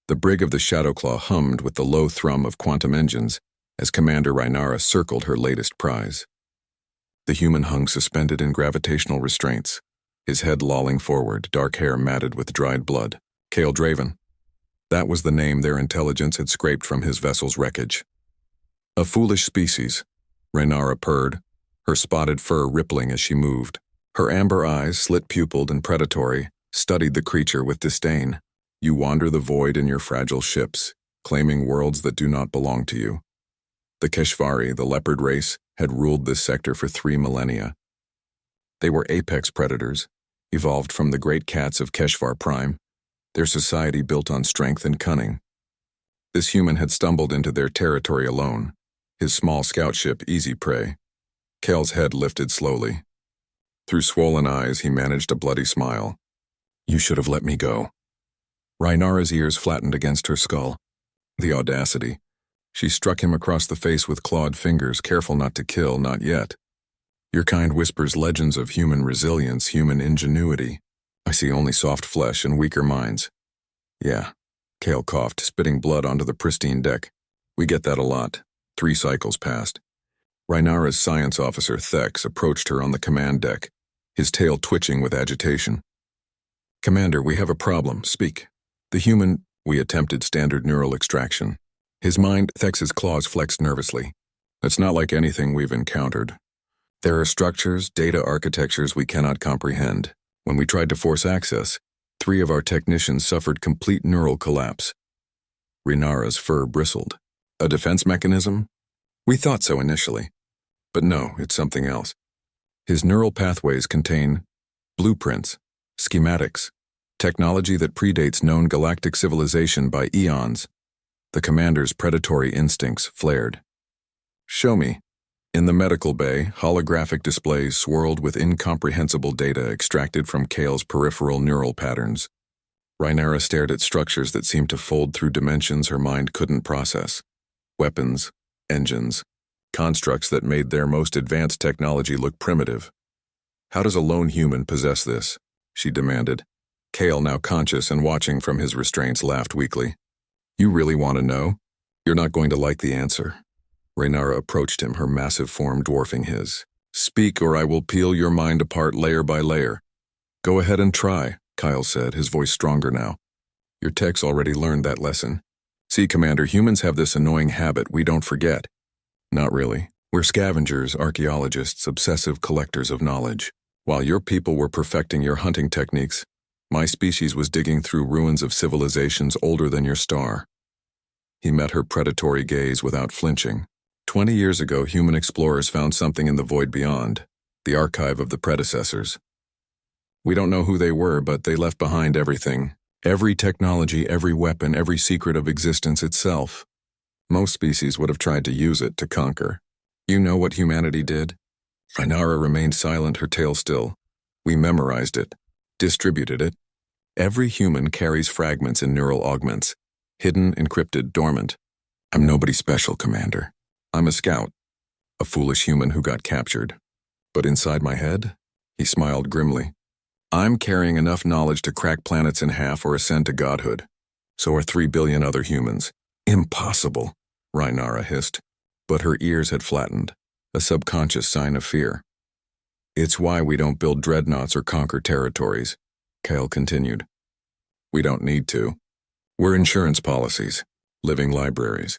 The brig of the Shadowclaw hummed with the low thrum of quantum engines as Commander Rhaenyra circled her latest prize. The human hung suspended in gravitational restraints, his head lolling forward, dark hair matted with dried blood. Kale Draven. That was the name their intelligence had scraped from his vessel's wreckage. A foolish species, Rhaenyra purred, her spotted fur rippling as she moved. Her amber eyes, slit-pupilled and predatory, studied the creature with disdain. You wander the void in your fragile ships, claiming worlds that do not belong to you. The Keshvari, the Leopard race, had ruled this sector for 3 millennia. They were apex predators, evolved from the great cats of Keshvar Prime, their society built on strength and cunning. This human had stumbled into their territory alone, his small scout ship easy prey. Kale's head lifted slowly. Through swollen eyes, he managed a bloody smile. You should have let me go. Rhaenyra's ears flattened against her skull. The audacity. She struck him across the face with clawed fingers, careful not to kill, not yet. Your kind whispers legends of human resilience, human ingenuity. I see only soft flesh and weaker minds. Yeah, Kale coughed, spitting blood onto the pristine deck. We get that a lot. 3 cycles passed. Rhaenyra's science officer, Thex, approached her on the command deck, his tail twitching with agitation. Commander, we have a problem. Speak. The human, we attempted standard neural extraction. His mind, Thex's claws flexed nervously. It's not like anything we've encountered. There are structures, data architectures we cannot comprehend. When we tried to force access, 3 of our technicians suffered complete neural collapse. Rhaenyra's fur bristled. A defense mechanism? We thought so initially. But no, it's something else. His neural pathways contain blueprints, schematics, technology that predates known galactic civilization by eons. The commander's predatory instincts flared. Show me. In the medical bay, holographic displays swirled with incomprehensible data extracted from Kale's peripheral neural patterns. Rhaenyra stared at structures that seemed to fold through dimensions her mind couldn't process. Weapons, engines, constructs that made their most advanced technology look primitive. How does a lone human possess this? She demanded. Kale, now conscious and watching from his restraints, laughed weakly. You really want to know? You're not going to like the answer. Rhaenyra approached him, her massive form dwarfing his. Speak, or I will peel your mind apart layer by layer. Go ahead and try, Kyle said, his voice stronger now. Your tech's already learned that lesson. See, Commander, humans have this annoying habit we don't forget. Not really. We're scavengers, archaeologists, obsessive collectors of knowledge. While your people were perfecting your hunting techniques, my species was digging through ruins of civilizations older than your star. He met her predatory gaze without flinching. 20 years ago, human explorers found something in the void beyond, the archive of the predecessors. We don't know who they were, but they left behind everything. Every technology, every weapon, every secret of existence itself. Most species would have tried to use it to conquer. You know what humanity did? Rhaenyra remained silent, her tail still. We memorized it, distributed it. Every human carries fragments in neural augments, hidden, encrypted, dormant. I'm nobody special, Commander. I'm a scout, a foolish human who got captured. But inside my head, he smiled grimly. I'm carrying enough knowledge to crack planets in half or ascend to godhood. So are 3 billion other humans. Impossible, Rhaenyra hissed, but her ears had flattened, a subconscious sign of fear. It's why we don't build dreadnoughts or conquer territories, Kale continued. We don't need to. We're insurance policies, living libraries,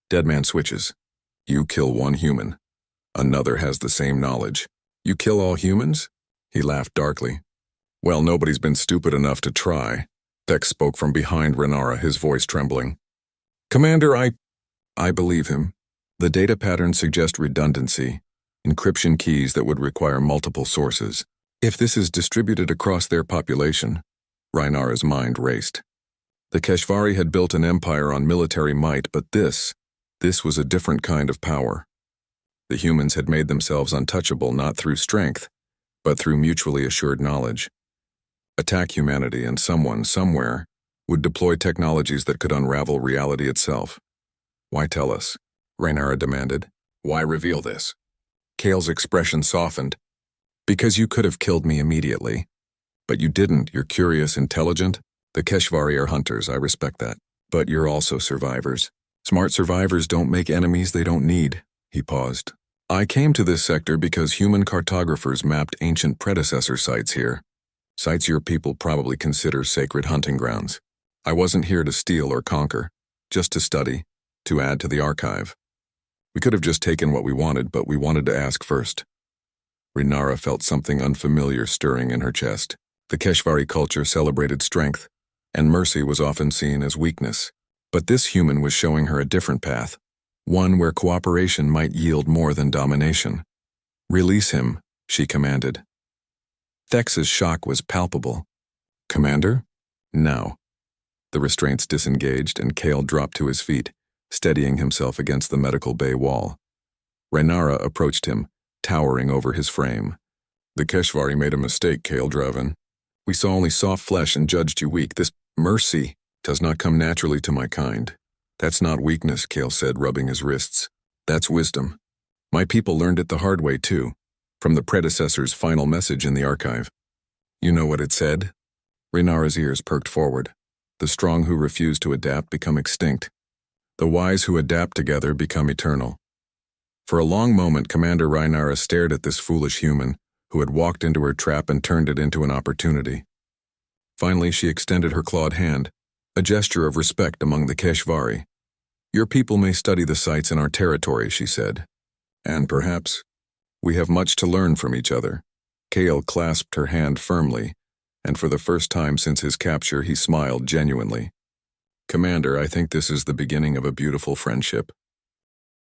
dead man switches. You kill one human. Another has the same knowledge. You kill all humans? He laughed darkly. Well, nobody's been stupid enough to try. Thex spoke from behind Rhaenyra, his voice trembling. Commander, I believe him. The data patterns suggest redundancy, encryption keys that would require multiple sources. If this is distributed across their population, Rhaenyra's mind raced. The Keshvari had built an empire on military might, but this was a different kind of power. The humans had made themselves untouchable not through strength, but through mutually assured knowledge. Attack humanity and someone, somewhere, would deploy technologies that could unravel reality itself. Why tell us? Rhaenyra demanded. Why reveal this? Kale's expression softened. Because you could have killed me immediately. But you didn't. You're curious, intelligent. The Keshvari are hunters, I respect that. But you're also survivors. Smart survivors don't make enemies they don't need. He paused. I came to this sector because human cartographers mapped ancient predecessor sites here. Sites your people probably consider sacred hunting grounds. I wasn't here to steal or conquer, just to study, to add to the archive. We could have just taken what we wanted, but we wanted to ask first. Rhaenyra felt something unfamiliar stirring in her chest. The Keshvari culture celebrated strength, and mercy was often seen as weakness. But this human was showing her a different path, one where cooperation might yield more than domination. Release him, she commanded. Thex's shock was palpable. Commander? No. The restraints disengaged and Kale dropped to his feet, steadying himself against the medical bay wall. Rhaenyra approached him, towering over his frame. The Keshvari made a mistake, Kale Draven. We saw only soft flesh and judged you weak. This mercy does not come naturally to my kind. That's not weakness, Kale said, rubbing his wrists. That's wisdom. My people learned it the hard way, too, from the predecessor's final message in the archive. You know what it said? Rhaenyra's ears perked forward. The strong who refuse to adapt become extinct. The wise who adapt together become eternal. For a long moment, Commander Rhaenyra stared at this foolish human who had walked into her trap and turned it into an opportunity. Finally, she extended her clawed hand, a gesture of respect among the Keshvari. Your people may study the sites in our territory, she said. And perhaps we have much to learn from each other. Kale clasped her hand firmly, and for the first time since his capture, he smiled genuinely. Commander, I think this is the beginning of a beautiful friendship.